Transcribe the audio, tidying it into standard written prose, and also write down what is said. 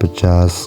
50